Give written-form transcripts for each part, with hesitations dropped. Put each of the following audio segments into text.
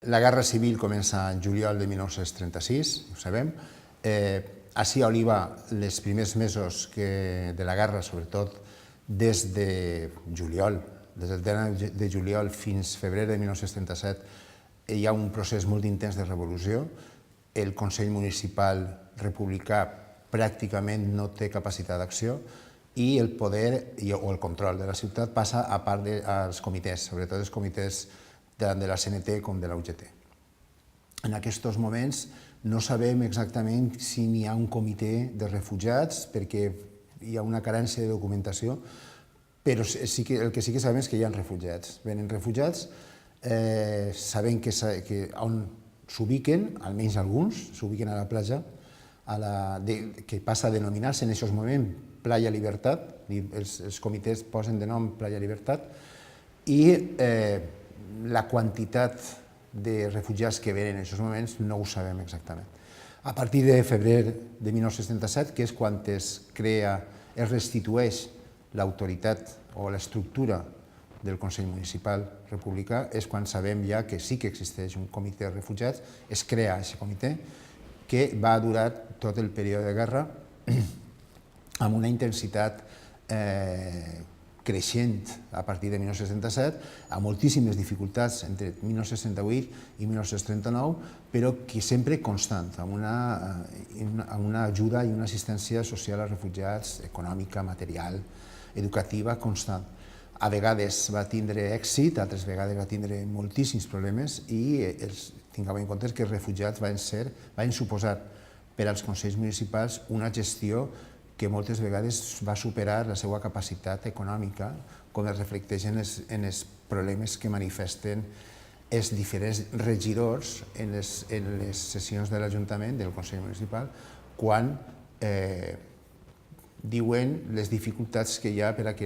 La guerra civil comença en juliol de 1936, ho sabem. Ací a Oliva, els primers mesos de la guerra, sobretot des de juliol, des del 10 de juliol fins febrer de 1937, hi ha un procés molt intens de revolució. El Consell Municipal republicà pràcticament no té capacitat d'acció i el poder o el control de la ciutat passa a part dels comitès, sobretot els comitès tant de la CNT com de la UGT. En aquests moments no sabem exactament si n'hi ha un comitè de refugiats perquè hi ha una carència de documentació, però el que sí que sabem és que hi ha refugiats. Venen refugiats, sabem on s'ubiquen, almenys alguns, s'ubiquen a la platja, que passa a denominar-se en aquest moment Playa Libertad, els comitès posen de nom Playa Libertad, i la quantitat de refugiats que venen en aquests moments no ho sabem exactament. A partir de febrer de 1977, que és quan es restitueix l'autoritat o l'estructura del Consell Municipal Republicà, és quan sabem ja que sí que existeix un comitè de refugiats, es crea aquest comitè que va durar tot el període de guerra amb una intensitat creixent a partir de 1977, amb moltíssimes dificultats entre 1968 i 1939, però que sempre constant, amb una ajuda i una assistència social als refugiats, econòmica, material, educativa, constant. A vegades va tindre èxit, altres vegades va tindre moltíssims problemes i tinguem en compte que els refugiats van suposar per als consells municipals una gestió que moltes vegades va superar la seva capacitat econòmica, com es reflecteix en els problemes que manifesten els diferents regidors en les sessions de l'Ajuntament, del Consell Municipal, quan diuen les dificultats que hi ha perquè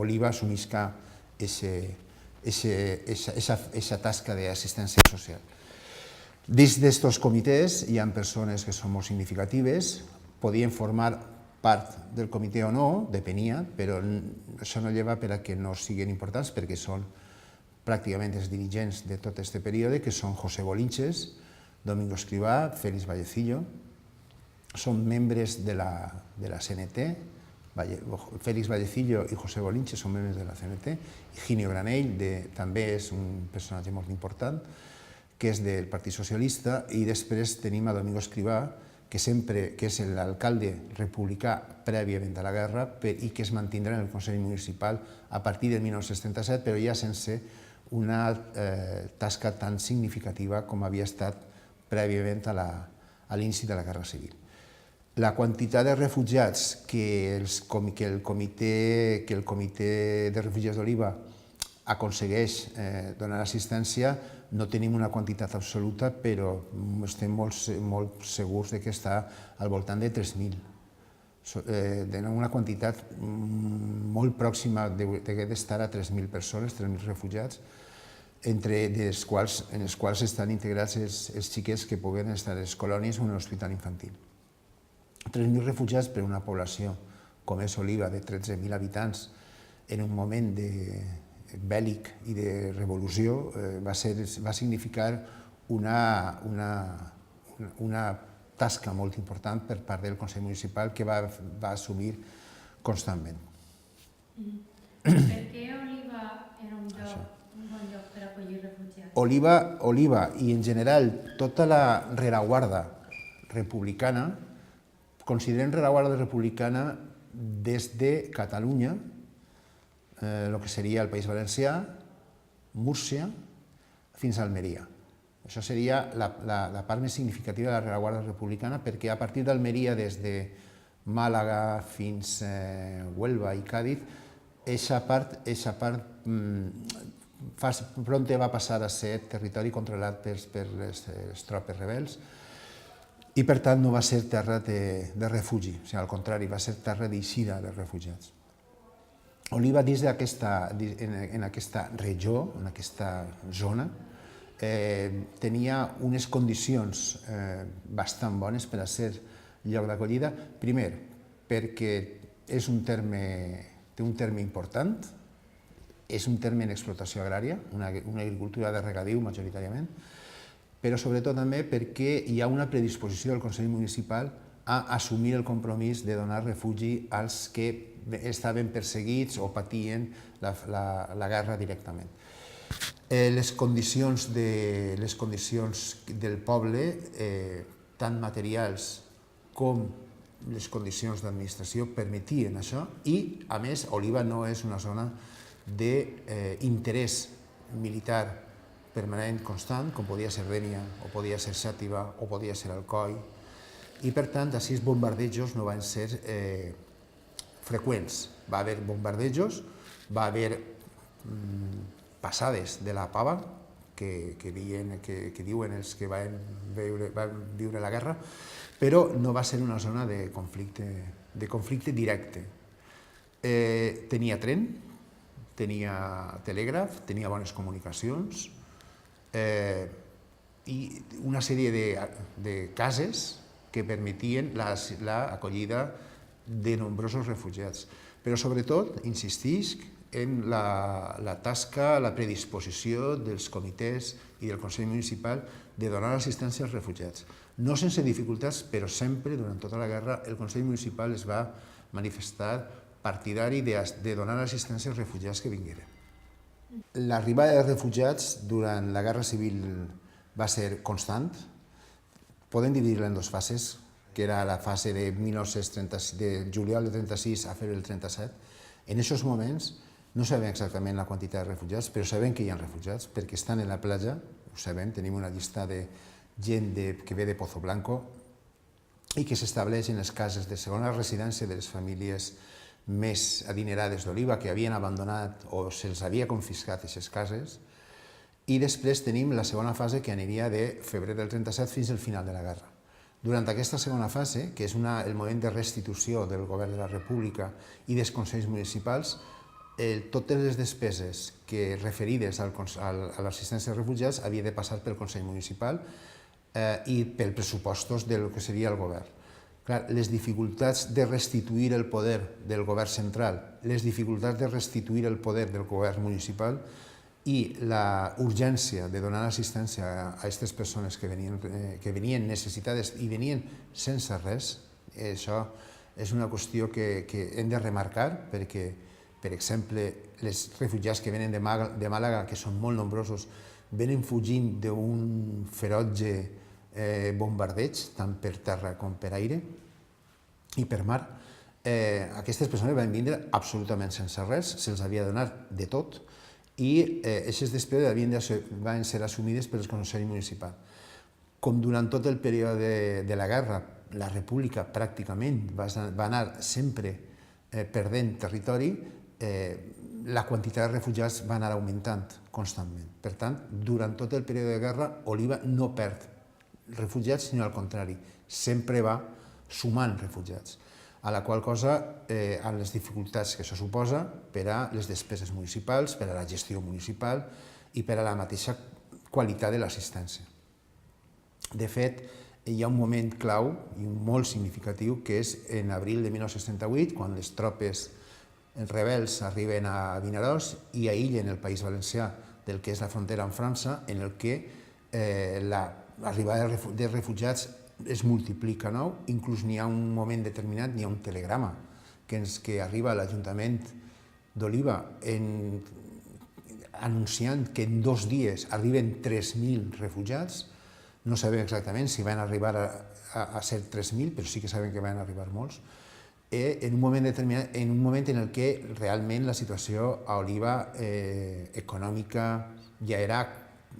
Oliva assumisca aquesta tasca d'assistència social. Dins d'aquests comitès hi ha persones que són molt significatives, podien formar part del comitè o no, depenia, però això no lleva perquè no siguin importants, perquè són pràcticament els dirigents de tot aquest període, que són José Bolinches, Domingo Escrivá, Félix Vallecillo, són membres de la CNT, Félix Vallecillo i José Bolinches són membres de la CNT, Higinio Granell també és un personatge molt important, que és del Partit Socialista, i després tenim a Domingo Escrivá, que és l'alcalde republicà prèviament a la guerra i que es mantindrà en el Consell Municipal a partir del 1937, però ja sense una tasca tan significativa com havia estat prèviament a l'inici de la Guerra Civil. La quantitat de refugiats que el Comitè de Refugiats d'Oliva aconsegueix donar assistència, no tenim una quantitat absoluta, però estem molt segurs que està al voltant de 3.000. Una quantitat molt pròxima d'estar a 3.000 persones, 3.000 refugiats, en els quals estan integrats els xiquets que puguen estar a les colònies o en l'hospital infantil. 3.000 refugiats per una població com és Oliva, de 13.000 habitants, en un moment bèl·lic i de revolució, va significar una tasca molt important per part del Consell Municipal que va assumir constantment. Per què Oliva era un bon lloc per acollir refugiats? Oliva i en general tota la rereguarda republicana, considerem rereguarda republicana des de Catalunya, el que seria el País Valencià, Múrcia, fins a Almeria. Això seria la part més significativa de la rereguarda republicana, perquè a partir d'Almeria, des de Màlaga fins a Huelva i Càdiz, aquesta part prompte va passar a ser territori controlat per les tropes rebels i, per tant, no va ser terra de refugi, al contrari, va ser terra d'eixida dels refugiats. Oliva, en aquesta regió, en aquesta zona, tenia unes condicions bastant bones per a ser lloc d'acollida. Primer, perquè té un terme important, és un terme en explotació agrària, una agricultura de regadiu majoritàriament, però sobretot també perquè hi ha una predisposició del Consell Municipal a assumir el compromís de donar refugi als que estaven perseguits o patien la guerra directament. Les condicions del poble, tant materials com les condicions d'administració, permetien això i, a més, Oliva no és una zona d'interès militar permanent constant, com podia ser Dénia, o podia ser Xàtiva, o podia ser Alcoi, i per tant, així els bombardejos no van ser freqüents. Va haver bombardejos, va haver passades de la pava, que diuen els que van viure la guerra, però no va ser una zona de conflicte directe. Tenia tren, tenia telègraf, tenia bones comunicacions i una sèrie de cases que permetien l'acollida de nombrosos refugiats. Però sobretot, insistisc en la tasca, la predisposició dels comitès i del Consell Municipal de donar assistència als refugiats. No sense dificultats, però sempre, durant tota la guerra, el Consell Municipal es va manifestar partidari de donar assistència als refugiats que vingueren. L'arribada de refugiats durant la Guerra Civil va ser constant. Podem dividir-la en dues fases, que era la fase de juliol del 36 a febrer del 37. En aquests moments no sabem exactament la quantitat de refugiats, però sabem que hi ha refugiats, perquè estan en la platja, ho sabem, tenim una llista de gent que ve de Pozo Blanco i que s'estableix en les cases de segona residència de les famílies més adinerades d'Oliva, que havien abandonat o se'ls havia confiscat aquestes cases, i després tenim la segona fase que aniria de febrer del 37 fins al final de la guerra. Durant aquesta segona fase, que és el moment de restitució del govern de la República i dels consells municipals, totes les despeses referides a l'assistència als refugiats havia de passar pel Consell Municipal i pels pressupostos del que seria el govern. Clar, les dificultats de restituir el poder del govern central, les dificultats de restituir el poder del govern municipal i la urgència de donar assistència a aquestes persones que venien necessitades i venien sense res, això és una qüestió que hem de remarcar perquè, per exemple, els refugiats que venen de Màlaga, que són molt nombrosos, venen fugint d'un ferotge bombardeig, tant per terra com per aire i per mar. Aquestes persones van vindre absolutament sense res, se'ls havia donat de tot, i aquestes despeses van ser assumides pel Consell Municipal. Com durant tot el període de la guerra, la República pràcticament va anar sempre perdent territori, la quantitat de refugiats va anar augmentant constantment. Per tant, durant tot el període de guerra, Oliva no perd refugiats, sinó al contrari, sempre va sumant refugiats, a la qual cosa, amb les dificultats que això suposa per a les despeses municipals, per a la gestió municipal i per a la mateixa qualitat de l'assistència. De fet, hi ha un moment clau i molt significatiu que és en abril de 1938, quan les tropes rebels arriben a Vinaròs i aïllen el País Valencià del que és la frontera amb França, en el que l'arribada de refugiats es multiplica, no? Inclús n'hi ha un moment determinat, n'hi ha un telegrama que arriba a l'Ajuntament d'Oliva anunciant que en 2 dies arriben 3.000 refugiats. No sabem exactament si van arribar a ser 3.000, però sí que sabem que van arribar molts. En un moment determinat, en un moment en el que realment la situació a Oliva econòmica ja era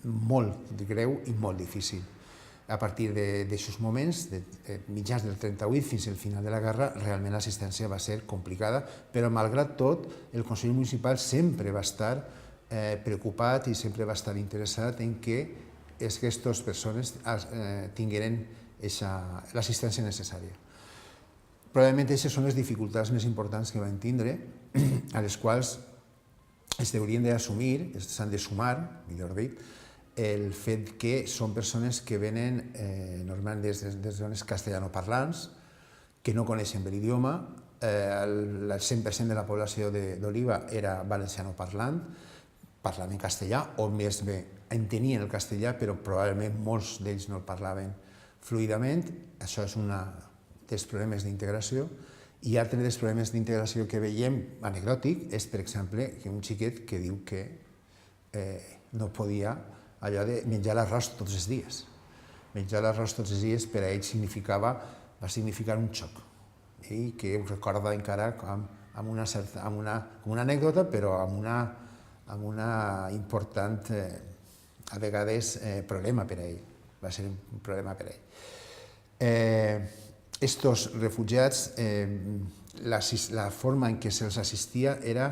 molt greu i molt difícil. A partir d'aquests moments, de mitjans del 38 fins al final de la guerra, realment l'assistència va ser complicada, però malgrat tot, el Consell Municipal sempre va estar preocupat i sempre va estar interessat en que aquestes persones tingueren l'assistència necessària. Probablement aquestes són les dificultats més importants que van tindre, a les quals es haurien d'assumir, s'han de sumar, millor dit, el fet que són persones que venen normalment des de zones castellanoparlants, que no coneixen bé l'idioma, el 100% de la població d'Oliva era valencianoparlant, parlaven castellà, o més bé entenien el castellà, però probablement molts d'ells no el parlaven fluidament. Això és un dels problemes d'integració. I altre dels problemes d'integració que veiem, anecdòtic, és, per exemple, que un xiquet que diu que no podia allò de menjar l'arròs tots els dies. Menjar l'arròs tots els dies per a ell va significar un xoc, i que ho recorda encara amb una anècdota, però amb una important, a vegades, problema per a ell. Va ser un problema per a ell. Estos refugiats, la forma en què se'ls assistia era,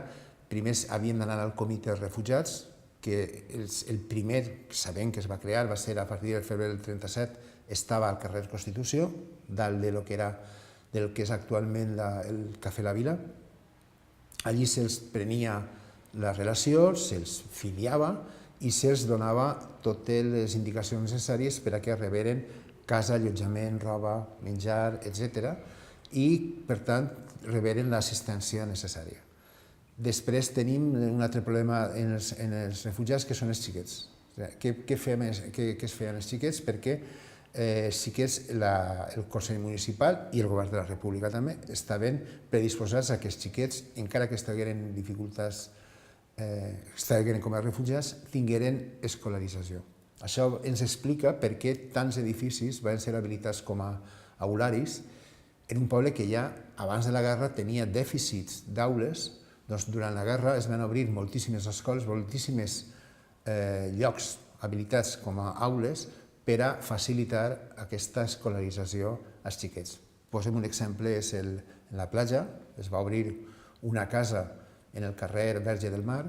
primer havien d'anar al comitè de refugiats, que el primer, sabem que es va crear, va ser a partir del febrer del 37, estava al carrer Constitució, dalt del que és actualment el Cafè La Vila. Allí se'ls prenia la relació, se'ls filiava i se'ls donava totes les indicacions necessàries per a que reberen casa, allotjament, roba, menjar, etc. I, per tant, reberen l'assistència necessària. Després tenim un altre problema en els refugiats, que són els xiquets. Què es feien els xiquets? Perquè sí que el Consell Municipal i el Govern de la República també estaven predisposats a que els xiquets, encara que estigueren en dificultats, estigueren com a refugiats, tingueren escolarització. Això ens explica per què tants edificis van ser habilitats com a aularis en un poble que ja, abans de la guerra, tenia dèficits d'aules. Doncs durant la guerra es van obrir moltíssimes escoles, moltíssims llocs habilitats com a aules per a facilitar aquesta escolarització als xiquets. Posem un exemple, és en la platja, es va obrir una casa en el carrer Verge del Mar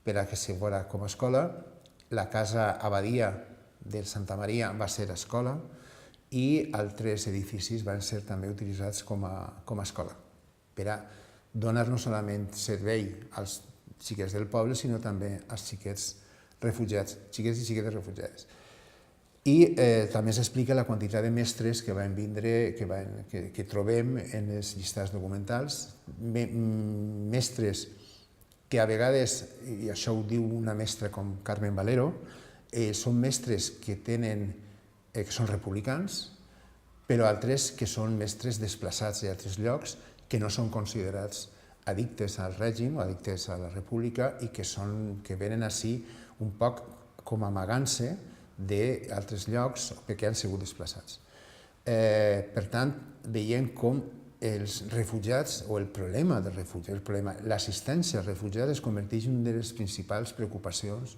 per a que se fora com a escola. La casa Abadia de Santa Maria va ser escola i altres edificis van ser també utilitzats com a escola per a donar no solament servei als xiquets del poble, sinó també als xiquets refugiats, xiquets i xiquetes refugiades. I també s'explica la quantitat de mestres que van vindre, que trobem en els llistats documentals, mestres que a vegades, i això ho diu una mestra com Carmen Valero, són mestres que són republicans, però altres que són mestres desplaçats d'altres llocs que no són considerats addictes al règim o addictes a la república i que venen ací un poc com amagant-se d'altres llocs perquè han sigut desplaçats. Per tant, veiem com els refugiats o el problema dels refugiats, l'assistència als refugiats es converteix en una de les principals preocupacions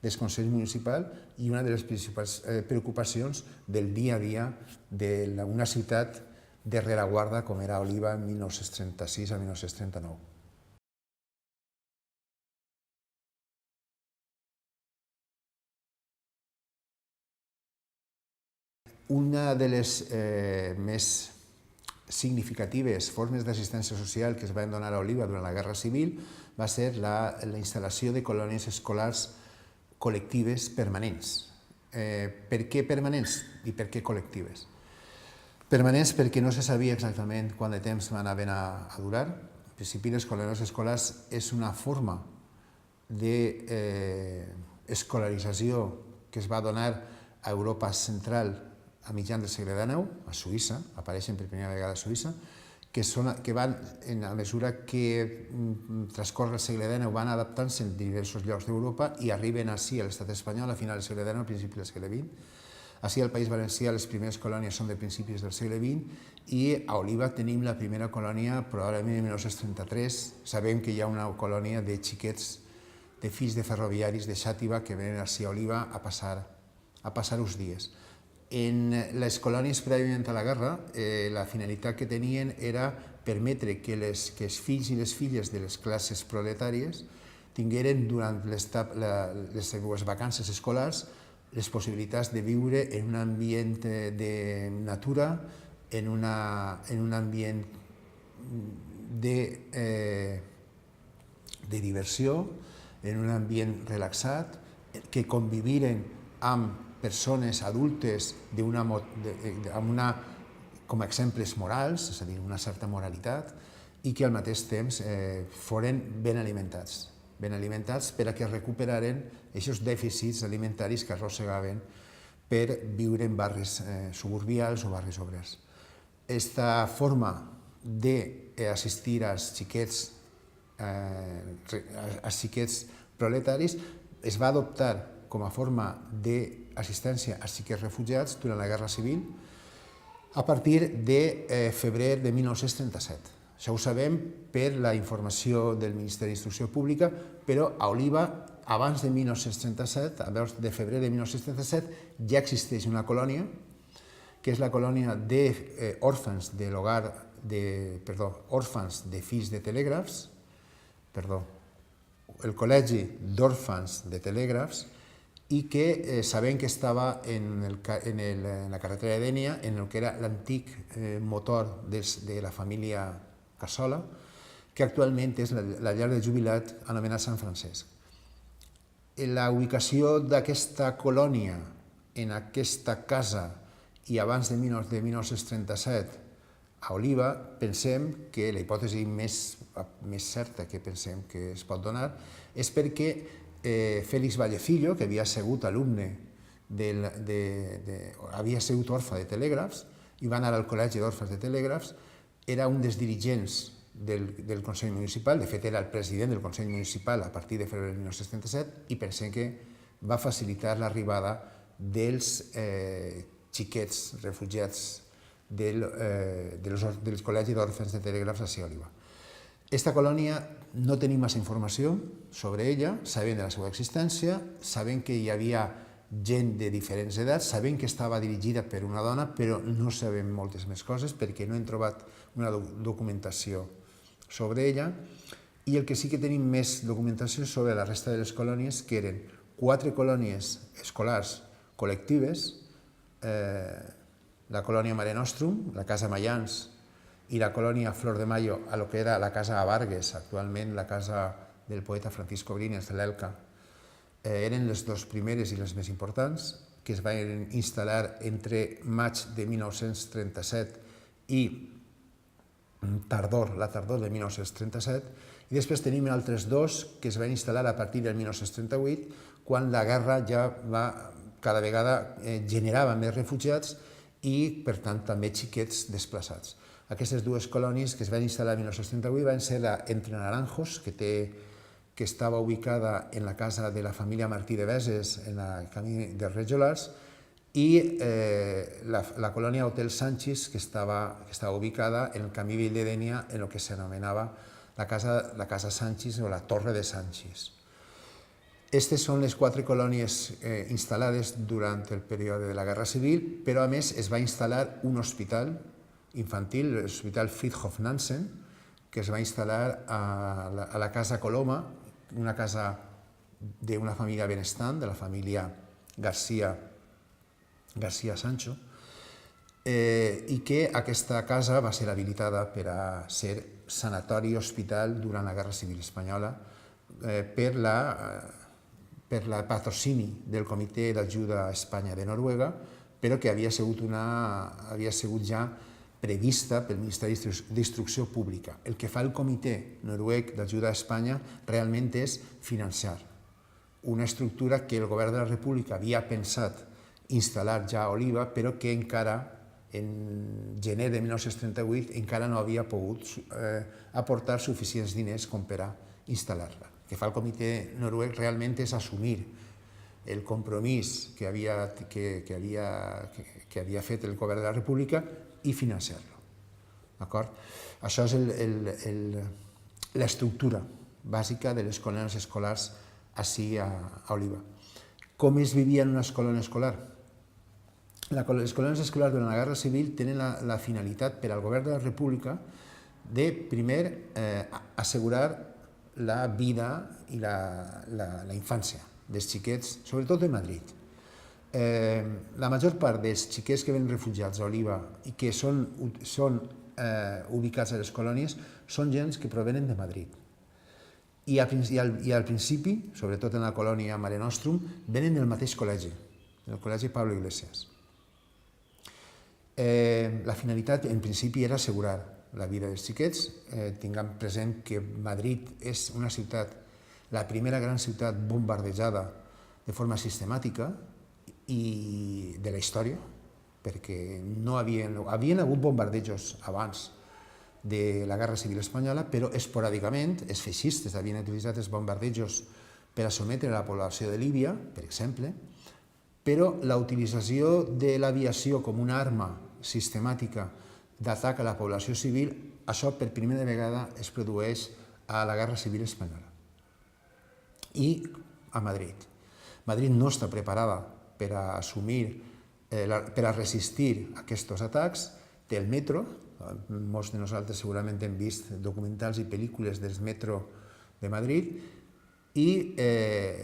del Consell Municipal i una de les principals preocupacions del dia a dia d'una ciutat de rereguarda com era Oliva en 1936 a 1939. Una de les més significatives formes d'assistència social que es van donar a Oliva durant la Guerra Civil va ser la instal·lació de colònies escolars col·lectives permanents. Per què permanents i per què col·lectives? Permanents perquè no se sabia exactament quant de temps anaven a durar. En principi, les colònies escolars és una forma d'escolarització que es va donar a Europa central a mitjan del segle XIX, a Suïssa, apareixen per primera vegada a Suïssa, que van, a mesura que transcorre el segle XIX, van adaptant-se en diversos llocs d'Europa i arriben ací a l'estat espanyol a final del segle XIX, a principis del segle XX. Ací al País Valencià les primeres colònies són de principis del segle XX i a Oliva tenim la primera colònia probablement en 1933. Sabem que hi ha una colònia de xiquets, de fills de ferroviaris de Xàtiva que venen ací a Oliva a passar uns dies. En les colònies prèviament a la guerra, la finalitat que tenien era permetre que els fills i les filles de les classes proletàries tingueren durant les seues vacances escolars les possibilitats de viure en un ambient de natura, en un ambient de diversió, en un ambient relaxat, que conviviren amb persones adultes com a exemples morals, és a dir, una certa moralitat, i que al mateix temps foren ben alimentats per a que recuperaren aquests dèficits alimentaris que arrossegaven per viure en barris suburbials o barris obrers. Esta forma d'assistir als xiquets proletaris es va adoptar com a forma d'assistència als xiquets refugiats durant la Guerra Civil a partir de febrer de 1937. Això ho sabem per la informació del Ministeri d'Instrucció Pública, però a Oliva, abans de 1937, abans de febrer de 1937, ja existeix una colònia, que és la colònia d'òrfans de l'hogar, òrfans de fills de telègrafs, el col·legi d'òrfans de telègrafs, i que sabem que estava en la carretera de Dénia, en el que era l'antic motor de la família Cassola, que actualment és la llar de jubilat anomenat Sant Francesc. La ubicació d'aquesta colònia en aquesta casa i abans de 1937 a Oliva, pensem que la hipòtesi més certa que pensem que es pot donar és perquè Félix Vallecillo, que havia sigut alumne, havia sigut orfe de telègrafs i va anar al col·legi d'orfes de telègrafs, era un dels dirigents del Consell Municipal, de fet era el president del Consell Municipal a partir de febrer de 1937 i pensem que va facilitar l'arribada dels xiquets refugiats del Col·legi d'Òrfens de Telègrafs a Oliva. Aquesta colònia no tenim massa informació sobre ella, sabem de la seva existència, sabem que hi havia gent de diferents edats, sabem que estava dirigida per una dona, però no sabem moltes més coses perquè no hem trobat una documentació sobre ella, i el que sí que tenim més documentació sobre la resta de les colònies, que eren 4 colònies escolars col·lectives, la colònia Mare Nostrum, la Casa Mayans i la colònia Flor de Mayo, a lo que era la Casa Abargues, actualment la casa del poeta Francisco Brines de l'Elca. Eren les dues primeres i les més importants, que es van instal·lar entre maig de 1937 i la tardor de 1937, i després tenim altres dos que es van instal·lar a partir del 1938, quan la guerra ja cada vegada generava més refugiats i, per tant, també xiquets desplaçats. Aquestes dues colònies que es van instal·lar el 1938 van ser Entre Naranjos, que estava ubicada en la casa de la família Martí de Beses, en el camí de Rejolars, i la colònia Hotel Sanchis, que estava ubicada en el camí vell de Dénia, en el que s'anomenava la casa Sanchis o la Torre de Sanchis. Aquestes són les 4 colònies instal·lades durant el període de la Guerra Civil, però a més es va instal·lar un hospital infantil, l'Hospital Fridtjof Nansen, que es va instal·lar a la Casa Coloma, una casa d'una família benestant, de la família García Sancho, i que aquesta casa va ser habilitada per a ser sanatori i hospital durant la Guerra Civil Espanyola per la patrocini del Comitè d'Ajuda a Espanya de Noruega, però que havia sigut ja prevista pel Ministeri d'Instrucció Pública. El que fa el Comitè Noruec d'Ajuda a Espanya realment és financiar una estructura que el govern de la República havia pensat instal·lar ja a Oliva, però que encara, en gener de 1938, encara no havia pogut aportar suficients diners com per a instal·lar-la. El que fa el Comitè Noruec realment és assumir el compromís que havia fet el govern de la República i financiar-lo. Això és l'estructura bàsica de les colònies escolars ací a Oliva. Com es vivia en una colònia escolar? Les colònies escolars durant la Guerra Civil tenen la finalitat per al govern de la República de, primer, assegurar la vida i la infància dels xiquets, sobretot de Madrid. La major part dels xiquets que venen refugiats a Oliva i que són ubicats a les colònies són gens que provenen de Madrid. I al principi, sobretot en la colònia Mare Nostrum, venen del mateix col·legi, del col·legi Pablo Iglesias. La finalitat, en principi, era assegurar la vida dels xiquets. Tinguem present que Madrid és una ciutat, la primera gran ciutat bombardejada de forma sistemàtica i de la història, perquè no havien hagut bombardejos abans de la Guerra Civil Espanyola, però esporàdicament els feixistes havien utilitzat els bombardejos per a sotmetre la població de Líbia, per exemple, però la utilització de l'aviació com una arma sistemàtica d'atac a la població civil, això per primera vegada es produeix a la Guerra Civil Espanyola i a Madrid. Madrid no està preparada per a assumir, per a resistir aquests atacs. Té el metro, molts de nosaltres segurament hem vist documentals i pel·lícules del metro de Madrid, i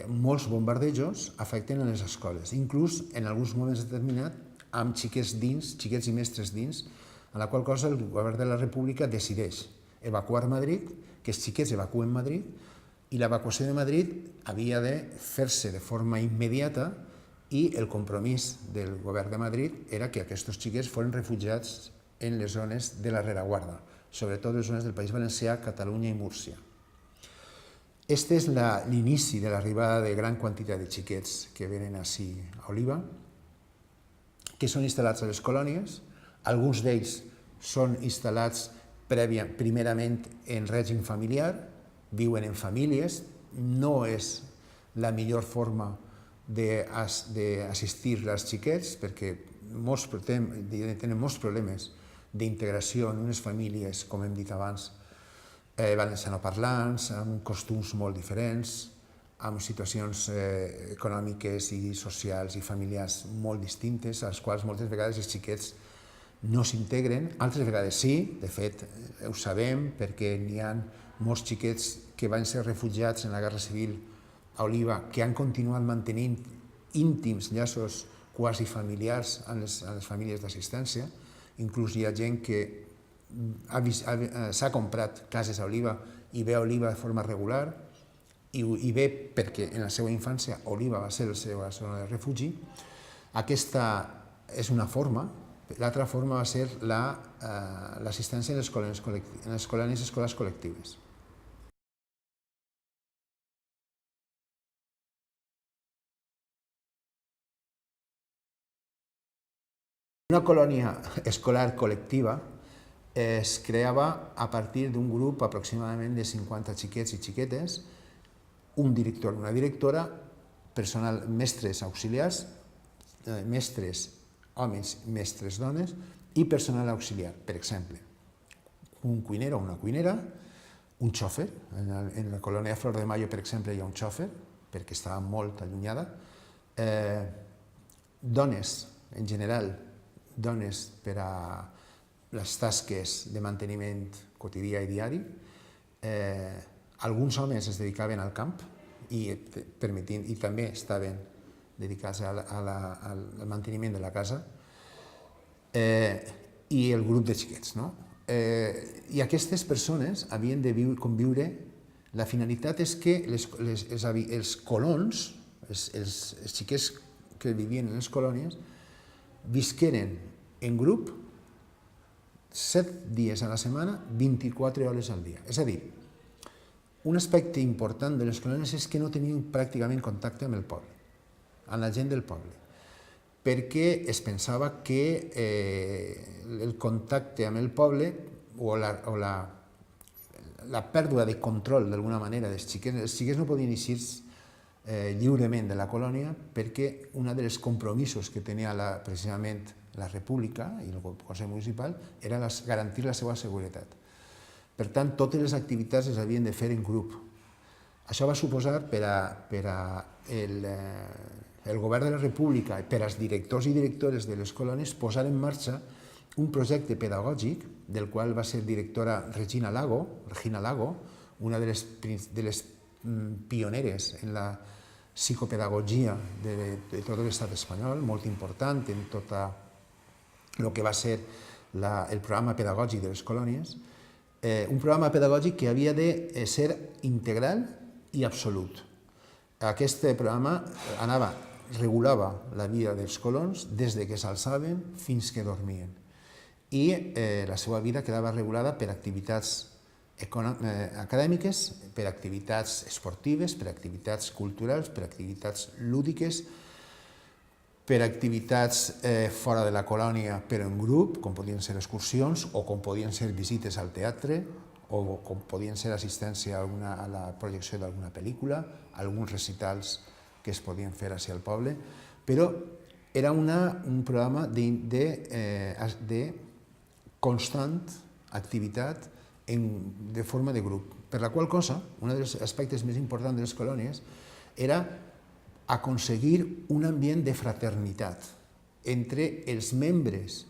molts bombardejos afecten les escoles, inclús en alguns moments determinats amb xiquets dins, xiquets i mestres dins, en la qual cosa el govern de la República decideix evacuar Madrid, que els xiquets evacuen Madrid, i l'evacuació de Madrid havia de fer-se de forma immediata i el compromís del govern de Madrid era que aquests xiquets foren refugiats en les zones de la rereguarda, sobretot les zones del País Valencià, Catalunya i Múrcia. Este és l'inici de l'arribada de gran quantitat de xiquets que venen ací a Oliva, que són instal·lats a les colònies. Alguns d'ells són instal·lats primerament en règim familiar, viuen en famílies, no és la millor forma d'assistir als xiquets perquè tenen molts problemes d'integració en unes famílies, com hem dit abans, valencianoparlants, amb costums molt diferents, amb situacions econòmiques i socials i familiars molt distintes, a les quals moltes vegades els xiquets no s'integren, altres vegades sí, de fet ho sabem perquè n'hi ha molts xiquets que van ser refugiats en la Guerra Civil a Oliva que han continuat mantenint íntims llaços quasi familiars en les famílies d'assistència. Inclús hi ha gent que s'ha comprat cases a Oliva i ve a Oliva de forma regular i ve perquè en la seva infància Oliva va ser la seva zona de refugi. Aquesta és una forma. L'altra forma va ser l'assistència en les colònies escolars col·lectives. Una colònia escolar col·lectiva es creava a partir d'un grup aproximadament de 50 xiquets i xiquetes, un director, una directora, personal, mestres auxiliars, mestres homes, mestres dones i personal auxiliar. Per exemple, un cuiner o una cuinera, un xòfer, en la colònia Flor de Mayo, per exemple, hi ha un xòfer, perquè estava molt allunyada, dones, en general, dones per a les tasques de manteniment quotidià i diari. Alguns homes es dedicaven al camp i també estaven dedicats al manteniment de la casa, i el grup de xiquets. I aquestes persones havien de conviure. La finalitat és que els colons, els xiquets que vivien en les colònies, visqueren en grup 7 dies a la setmana, 24 hores al dia. És a dir, un aspecte important de les colònies és que no tenien pràcticament contacte amb el poble, amb la gent del poble, perquè es pensava que el contacte amb el poble o la pèrdua de control d'alguna manera dels xiquets, els xiquets no podien eixir lliurement de la colònia perquè un dels compromisos que tenia precisament la República i el Consell Municipal era garantir la seva seguretat. Per tant, totes les activitats les havien de fer en grup. Això va suposar per al Govern de la República i per als directors i directores de les colònies posar en marxa un projecte pedagògic del qual va ser directora Regina Lago, una de les pioneres en la psicopedagogia de tot l'estat espanyol, molt important en tot el que va ser el programa pedagògic de les colònies, un programa pedagògic que havia de ser integral i absolut. Aquest programa regulava la vida dels colons des que s'alçaven fins que dormien i la seva vida quedava regulada per activitats acadèmiques, per activitats esportives, per activitats culturals, per activitats lúdiques, per activitats fora de la colònia però en grup, com podien ser excursions o com podien ser visites al teatre o com podien ser assistència a la projecció d'alguna pel·lícula, alguns recitals que es podien fer hacia el poble, però era un programa de constant activitat de forma de grup, per la qual cosa, un dels aspectes més importants de les colònies era aconseguir un ambient de fraternitat entre els membres,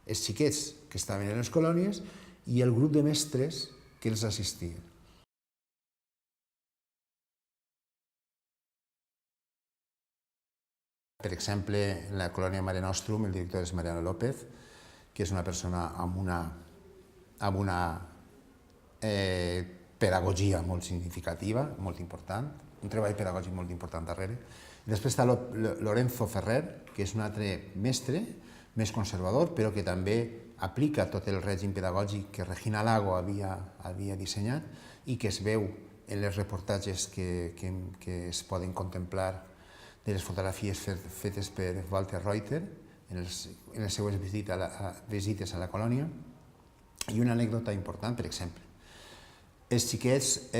els xiquets que estaven en les colònies i el grup de mestres que els assistien. Per exemple, en la colònia Mare Nostrum, el director és Mariano López, que és una persona amb una pedagogia molt significativa, molt important, un treball pedagògic molt important darrere. Després està Lorenzo Ferrer, que és un altre mestre, més conservador, però que també aplica tot el règim pedagògic que Regina Lago havia dissenyat i que es veu en els reportatges que es poden contemplar de les fotografies fetes per Walter Reuter en les seues visites a la colònia. I una anècdota important, per exemple, els xiquets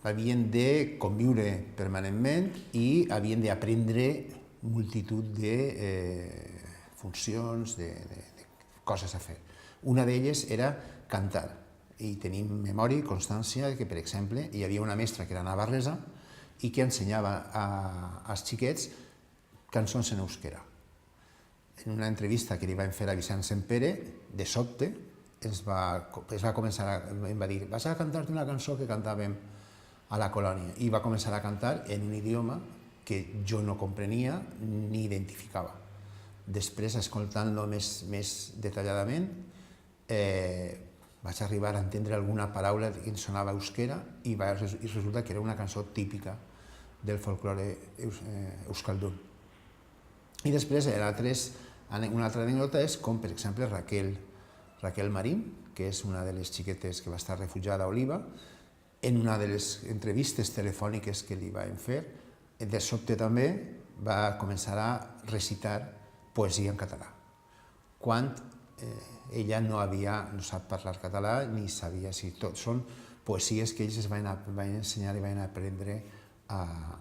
havien de conviure permanentment i havien d'aprendre multitud de funcions, de coses a fer. Una d'elles era cantar, i tenim memòria i constància que, per exemple, hi havia una mestra que era navarresa i que ensenyava als xiquets cançons en euskera. En una entrevista que li van fer a Vicent Sempere, de sobte, em va dir: vas a cantar-te una cançó que cantàvem a la colònia, i va començar a cantar en un idioma que jo no comprenia ni identificava. Després, escoltant-lo més detalladament, vaig arribar a entendre alguna paraula que sonava euskera i resulta que era una cançó típica del folklore euskaldun. I després, una altra anècdota és com, per exemple, Raquel Marín, que és una de les xiquetes que va estar refugiada a Oliva, en una de les entrevistes telefòniques que li van fer, de sobte també va començar a recitar poesia en català, quan ella no sap parlar català ni sabia si tot són poesies que ells es van ensenyar i van aprendre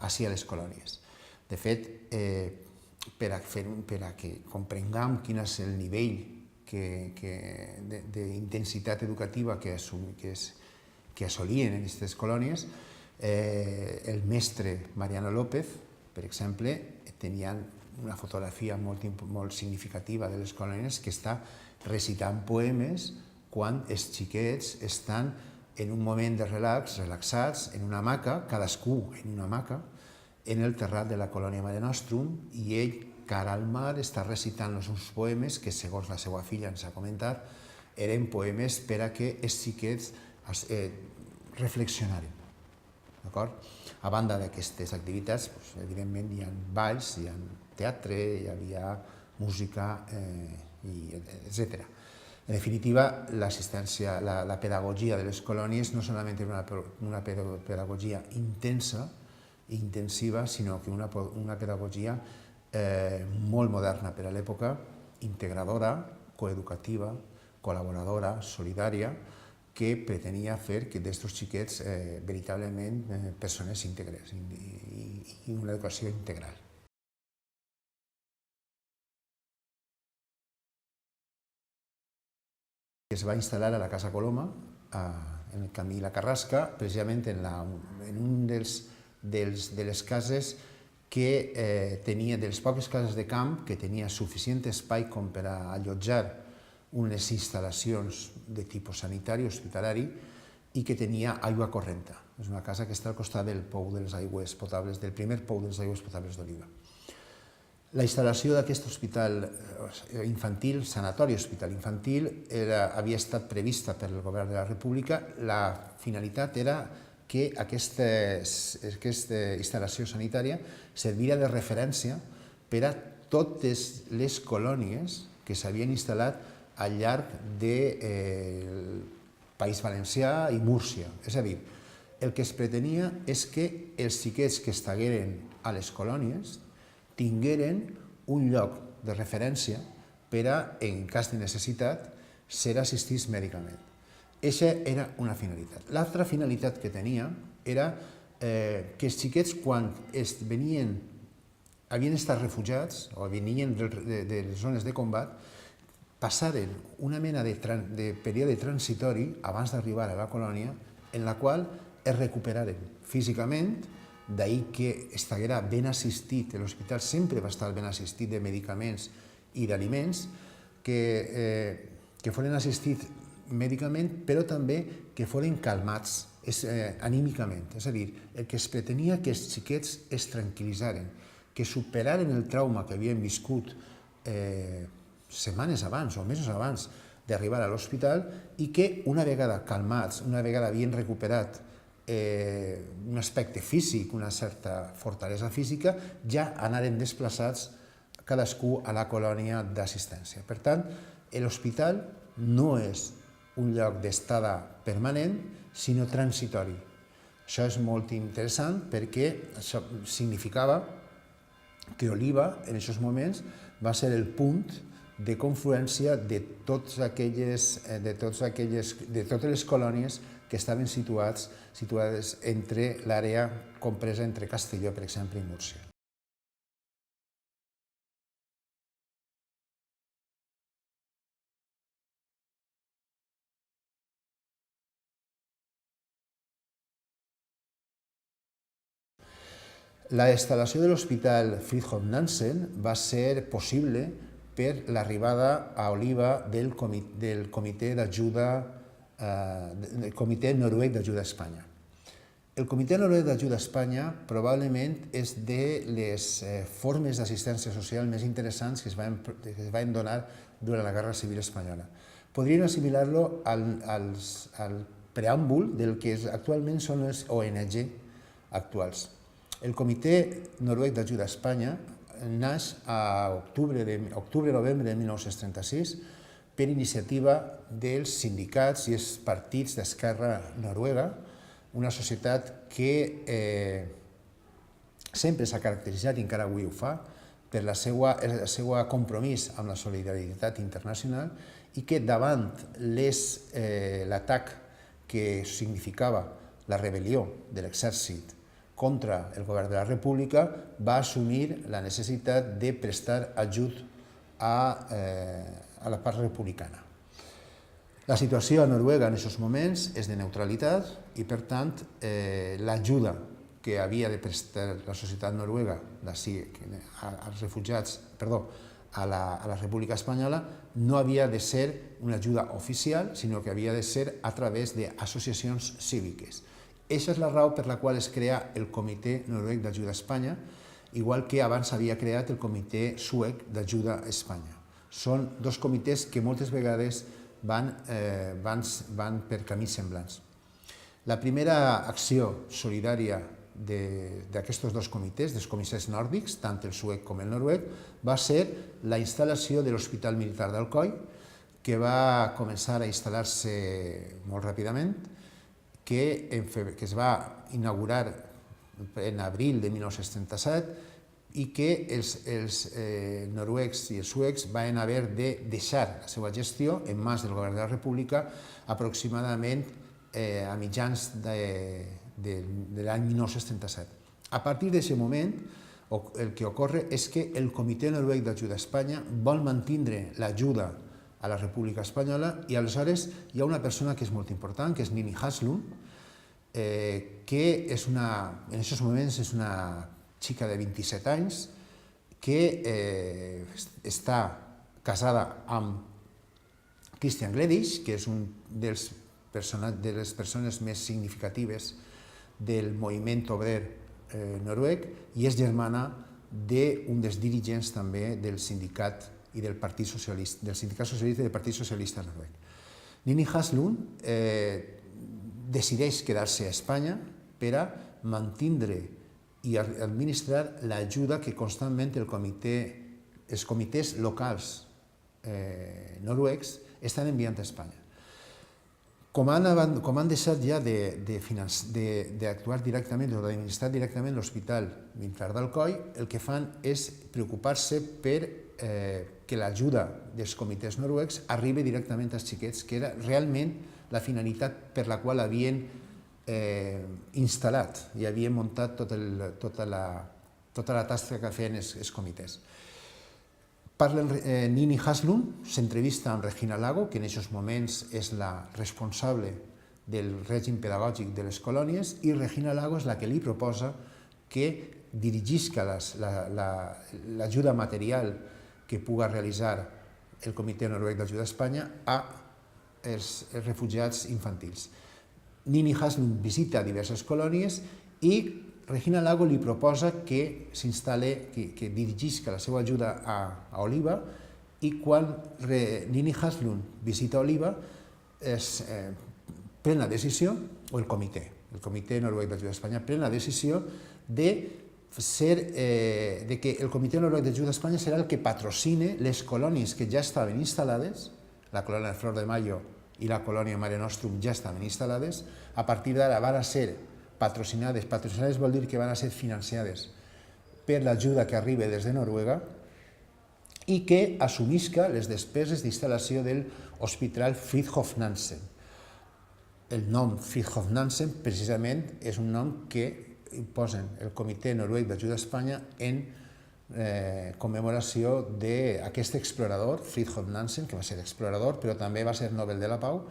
ací a les colònies. De fet, per a que comprenguem quin és el nivell d'intensitat educativa que assolien en aquestes colònies, el mestre Mariano López, per exemple, tenia una fotografia molt significativa de les colònies que està recitant poemes quan els xiquets estan en un moment de relaxats, en una hamaca, cadascú en una hamaca, en el terrat de la colònia Mare Nostrum, i ell, cara al mar, està recitant els seus poemes que, segons la seva filla ens ha comentat, eren poemes per a que els xiquets reflexionaren. A banda d'aquestes activitats, evidentment hi ha balls, hi ha teatre, hi havia música, etc. En definitiva, l'assistència, la pedagogia de les colònies no solament era una pedagogia intensa i intensiva, sinó que una pedagogia molt moderna per a l'època, integradora, coeducativa, col·laboradora, solidària, que pretenia fer que d'estos xiquets veritablement persones íntegres i una educació integral. Es va instal·lar a la Casa Coloma, en el camí La Carrasca, precisament en un de les cases que tenia, de les poques cases de camp, que tenia suficient espai com per a allotjar unes instal·lacions de tipus sanitari, hospitalari, i que tenia aigua correnta. És una casa que està al costat del pou de les aigües potables, del primer pou de les aigües potables d'Oliva. La instal·lació d'aquest hospital infantil, sanatori hospital infantil, havia estat prevista per el govern de la República. La finalitat era que aquesta instal·lació sanitària servira de referència per a totes les colònies que s'havien instal·lat al llarg del País Valencià i Múrcia. És a dir, el que es pretenia és que els xiquets que estagueren a les colònies tingueren un lloc de referència per a, en cas de necessitat, ser assistits mèdicament. Eixa era una finalitat. L'altra finalitat que tenia era que els xiquets, quan havien estat refugiats o venien de les zones de combat, passaren una mena de període transitori abans d'arribar a la colònia en la qual es recuperaren físicament, d'ahir que estiguera ben assistit, l'hospital sempre va estar ben assistit de medicaments i d'aliments, que foren assistits mèdicament, però també que foren calmats anímicament. És a dir, el que es pretenia que els xiquets es tranquil·litzaren, que superaren el trauma que havien viscut setmanes abans o mesos abans d'arribar a l'hospital i que una vegada calmats, una vegada havien recuperat un aspecte físic, una certa fortalesa física, ja anaren desplaçats cadascú a la colònia d'assistència. Per tant, l'hospital no és un lloc d'estada permanent, sinó transitori. Això és molt interessant perquè això significava que Oliva, en aquests moments, va ser el punt de confluència de totes les colònies que estaven situades entre l'àrea compresa entre Castelló, per exemple, i Múrcia. La instal·lació de l'Hospital Fridtjof Nansen va ser possible per l'arribada a Oliva del Comitè Noruec d'Ajuda a Espanya. El Comitè Noruec d'Ajuda a Espanya probablement és de les formes d'assistència social més interessants que es van donar durant la Guerra Civil Espanyola. Podríem assimilar-lo al preàmbul del que actualment són les ONG actuals. El Comitè Noruec d'Ajuda a Espanya naix a octubre-novembre de 1936 per iniciativa dels sindicats i els partits d'esquerra noruega, una societat que sempre s'ha caracteritzat, i encara avui ho fa, per el seu compromís amb la solidaritat internacional i que davant l'atac que significava la rebel·lió de l'exèrcit contra el govern de la República, va assumir la necessitat de prestar ajut a la part republicana. La situació a Noruega en aquests moments és de neutralitat i, per tant, l'ajuda que havia de prestar la societat noruega als refugiats, a la República Espanyola, no havia de ser una ajuda oficial, sinó que havia de ser a través d'associacions cíviques. Aquesta és la raó per la qual es crea el Comitè Noruec d'Ajuda a Espanya, igual que abans s'havia creat el Comitè Suec d'Ajuda a Espanya. Són dos comitès que moltes vegades van per camins semblants. La primera acció solidària d'aquests dos comitès, dels comitès nòrdics, tant el suec com el noruec, va ser la instal·lació de l'Hospital Militar d'Alcoi, que va començar a instal·lar-se molt ràpidament, que es va inaugurar en abril de 1937 i que els noruecs i els suecs van haver de deixar la seva gestió en mans del govern de la República aproximadament a mitjans de l'any 1937. A partir d'aquest moment, el que ocorre és que el Comitè Noruec d'Ajuda a Espanya vol mantenir l'ajuda a la República Espanyola i aleshores hi ha una persona que és molt important, que és Nini Haslund, que en aquests moments és una xica de 27 anys que està casada amb Christian Gleditsch, que és un de les persones més significatives del moviment obrer noruec i és germana d'un dels dirigents també del sindicat i del Partit Socialista, del Sindicat Socialista i del Partit Socialista noruec. Nini Haslund decideix quedar-se a Espanya per a mantenir i administrar l'ajuda que constantment els comitès locals noruecs estan enviant a Espanya. Com han deixat ja d'actuar directament o d'administrar directament l'Hospital Militar d'Alcoi, el que fan és preocupar-se per que l'ajuda dels comitès noruecs arribi directament als xiquets, que era realment la finalitat per la qual havien instal·lat i havien muntat tota la tasca que feien els comitès. Parla Nini Haslund, s'entrevista amb Regina Lago, que en aquests moments és la responsable del règim pedagògic de les colònies, i Regina Lago és la que li proposa que dirigisca l'ajuda material que puga realitzar el Comitè Noruec d'Ajuda a Espanya als refugiats infantils. Nini Haslund visita diverses colònies i Regina Lago li proposa que s'instal·li, que dirigisca la seva ajuda a Oliva, i quan Nini Haslund visita Oliva pren la decisió, o el Comitè Noruec d'Ajuda a Espanya pren la decisió de que el Comitè Noruec d'Ajuda a Espanya serà el que patrocine les colònies que ja estaven instal·lades, la colònia Flor de Mayo i la colònia Mare Nostrum ja estaven instal·lades, a partir d'ara van a ser patrocinades vol dir que van a ser financiades per l'ajuda que arriba des de Noruega i que assumisca les despeses d'instal·lació de l'Hospital Fridtjof Nansen. El nom Fridtjof Nansen precisament és un nom que posen el Comitè Noruec d'Ajuda a Espanya en commemoració d'aquest explorador, Fridtjof Nansen, que va ser explorador, però també va ser Nobel de la Pau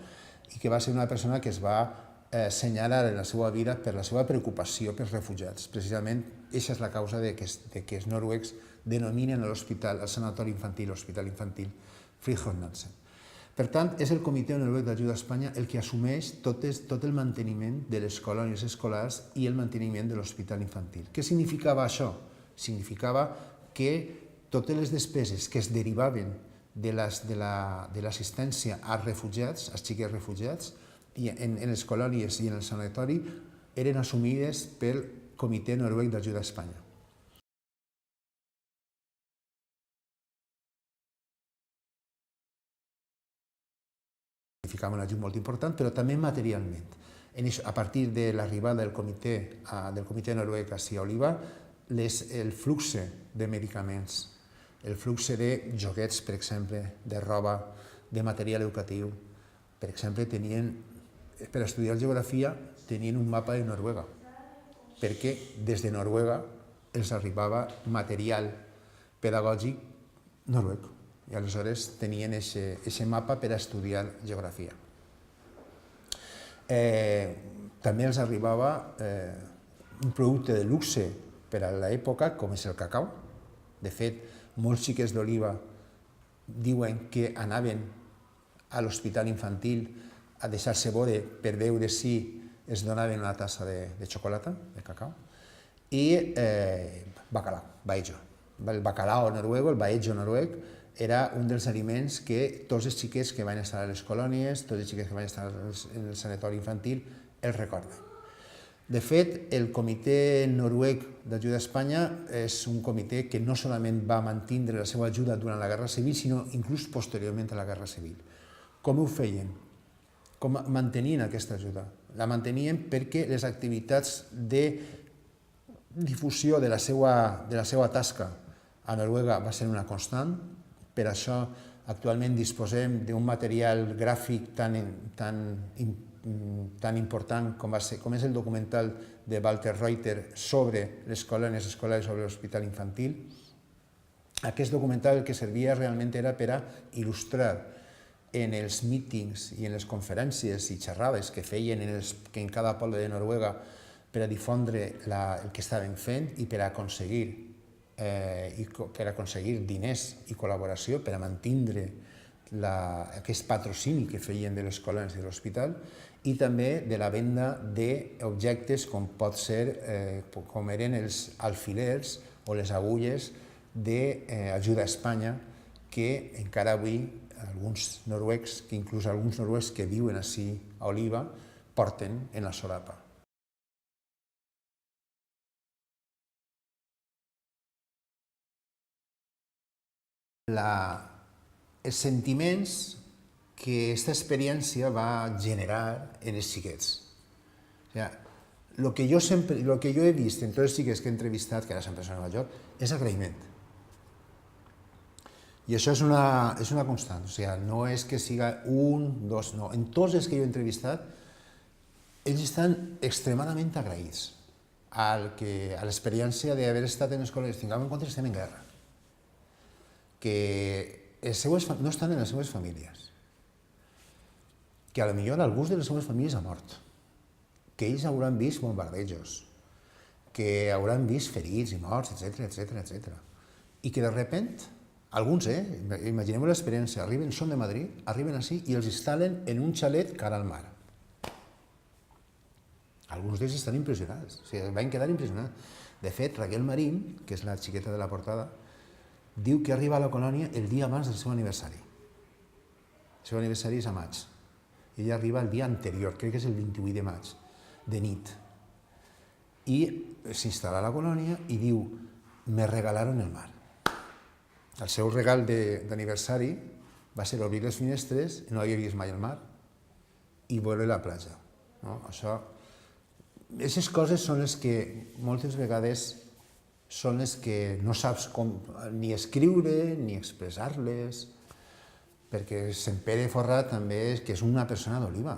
i que va ser una persona que es va assenyalar en la seva vida per la seva preocupació pels refugiats. Precisament, aquesta és la causa de que els noruecs denominen l'hospital, el sanatori infantil, l'hospital infantil Fridtjof Nansen. Per tant, és el Comitè Noruec d'Ajuda a Espanya el que assumeix tot el manteniment de les colònies escolars i el manteniment de l'hospital infantil. Què significava això? Significava que totes les despeses que es derivaven de l'assistència als refugiats, als xiquets refugiats, en les colònies i en el sanatori, eren assumides pel Comitè Noruec d'Ajuda a Espanya. Significava un ajut molt important, però també materialment. A partir de l'arribada del Comitè Noruec a Oliva, el flux de medicaments, el flux de joguets, per exemple, de roba, de material educatiu. Per exemple, per estudiar geografia tenien un mapa de Noruega, perquè des de Noruega els arribava material pedagògic noruec i aleshores tenien aquest mapa per estudiar geografia. També els arribava un producte de luxe per a l'època, com és el cacau. De fet, molts xiquets d'Oliva diuen que anaven a l'hospital infantil a deixar-se veure per veure si es donaven una tassa de xocolata, de cacau, i bacalao, baejo. El bacalao noruego, el baejo noruec, era un dels aliments que tots els xiquets que van estar a les colònies, tots els xiquets que van estar en el sanatori infantil, els recorden. De fet, el Comitè Noruec d'Ajuda a Espanya és un comitè que no solament va mantindre la seva ajuda durant la Guerra Civil, sinó inclús posteriorment a la Guerra Civil. Com ho feien? Com mantenien aquesta ajuda? La mantenien perquè les activitats de difusió de la seva tasca a Noruega va ser una constant. Per això actualment disposem d'un material gràfic tan important com és el documental de Walter Reuter sobre les colònies escolars, sobre l'hospital infantil. Aquest documental el que servia realment era per a il·lustrar en els mítings i en les conferències i xerrades que feien en cada poble de Noruega per a difondre el que estaven fent i per a aconseguir diners i col·laboració per a mantindre aquest patrocini que feien de les colònies de l'hospital i també de la venda d'objectes com eren els alfilers o les agulles d'Ajuda a Espanya que encara avui alguns noruecs, inclús alguns noruecs que viuen ací a Oliva, porten en la solapa. els sentiments que aquesta experiència va generar en els xiquets. O sigui, el que jo he vist en tots els xiquets que he entrevistat, que ara són persones majors, és agraïment. I això és una constant, o sigui, no és que siga un, dos, no. En tots els que jo he entrevistat, ells estan extremadament agraïts a l'experiència d'haver estat en escoles. Tinguem en compte que estem en guerra, que no estan en les seves famílies, que potser algú de les seves famílies ha mort, que ells hauran vist bombardejos, que hauran vist ferits i morts, etc. I que de repente, alguns, imaginem l'experiència, són de Madrid, arriben així i els instal·len en un xalet cara al mar. Alguns d'ells estan impressionats, o sigui, van quedar impressionats. De fet, Raquel Marín, que és la xiqueta de la portada, diu que arriba a la colònia el dia abans del seu aniversari. El seu aniversari és a maig. Ella arriba el dia anterior, crec que és el 28 de maig, de nit. I s'instal·la a la colònia i diu, me regalaron el mar. El seu regal d'aniversari va ser obrir les finestres, no havia vist mai el mar, i veure la platja. Aquestes coses són les que moltes vegades són les que no saps com ni escriure ni expressar-les, perquè Sant Pere Forrat també que és una persona d'Oliva,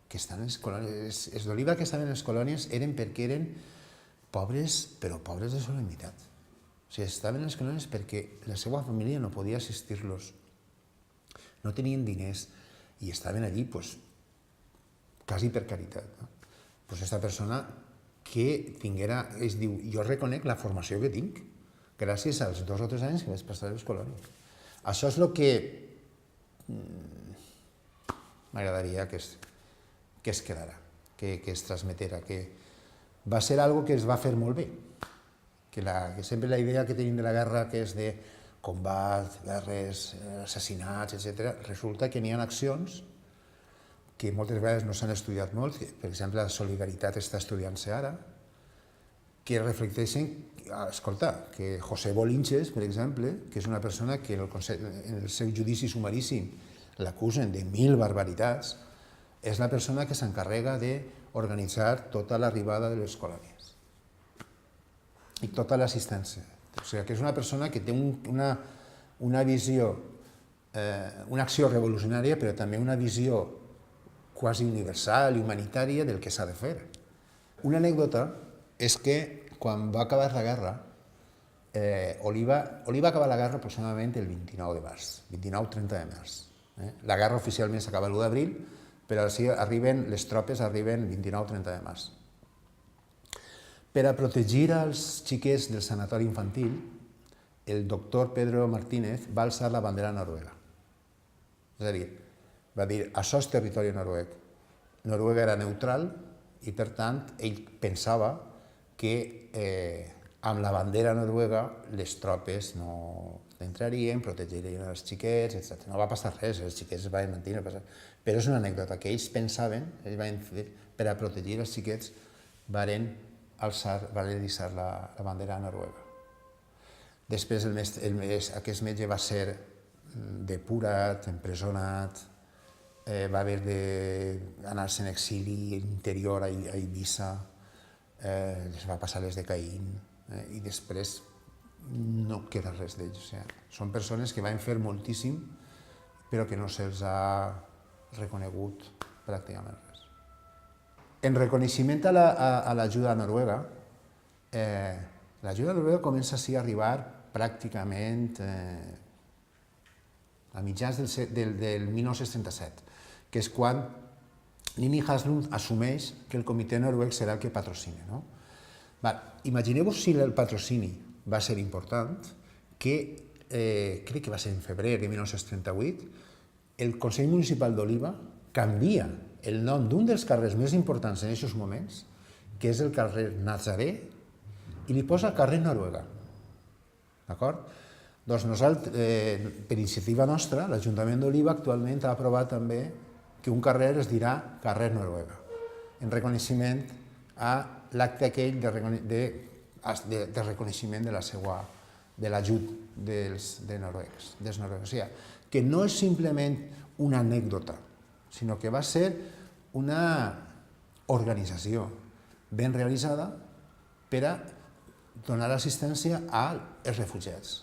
que estan en les colònies. Els d'Oliva que estaven en les colònies eren perquè eren pobres, però pobres de solemnitat. O sigui, estaven en les colònies perquè la seva família no podia assistir-los, no tenien diners i estaven allí quasi per caritat. Aquesta persona que tinguera, es diu, jo reconec la formació que tinc gràcies als 2 o 3 anys que vaig passar a les colònies. Això és el que m'agradaria que es quedara, que es transmetera, que va ser algo que es va fer molt bé, que sempre la idea que tenim de la guerra, que és de combat, guerres, assassinats, etc., resulta que n'hi ha accions que moltes vegades no s'han estudiat molt, per exemple, la solidaritat està estudiant-se ara, que reflecteixen, escolta, que José Bolinches, per exemple, que és una persona que en el seu judici sumaríssim l'acusen de 1000 barbaritats, és la persona que s'encarrega d'organitzar tota l'arribada de les colònies i tota l'assistència. O sigui, que és una persona que té una visió, una acció revolucionària, però també una visió quasi universal i humanitària del que s'ha de fer. Una anècdota és que quan va acabar la guerra, Oliva acaba la guerra aproximadament el 29 de març, 29-30 de març. La guerra oficialment s'acaba l'1 d'abril, però les tropes arriben el 29-30 de març. Per a protegir els xiquets del sanatori infantil, el doctor Pedro Martínez va alçar la bandera noruega. És a dir, va dir, això és territori noruec. Noruega era neutral i, per tant, ell pensava que amb la bandera noruega les tropes no entrarien, protegirien els xiquets, etc. No va passar res, els xiquets es van mantenir, però és una anècdota que ells pensaven, per a protegir els xiquets, van alçar la bandera noruega. Després aquest metge va ser depurat, empresonat, va haver d'anar-se en exili interior a Eivissa, es va passar les de Caín i després no queda res d'ells. Són persones que van fer moltíssim però que no se'ls ha reconegut pràcticament res. En reconeixement a l'ajuda noruega, l'ajuda noruega comença a arribar pràcticament a mitjans del 1937, que és quan Nini Haslund assumeix que el comitè noruec serà el que patrocina. Imagineu-vos si el patrocini va ser important, que crec que va ser en febrer de 1938, el Consell Municipal d'Oliva canvia el nom d'un dels carrers més importants en aquests moments, que és el carrer Nazaré, i li posa carrer Noruega. D'acord? Doncs nosaltres, per iniciativa nostra, l'Ajuntament d'Oliva actualment ha aprovat també que un carrer es dirà carrer Noruega, en reconeixement a l'acte aquell de reconeixement de l'ajut dels noruecs. O sigui, que no és simplement una anècdota, sinó que va ser una organització ben realitzada per a donar assistència als refugiats.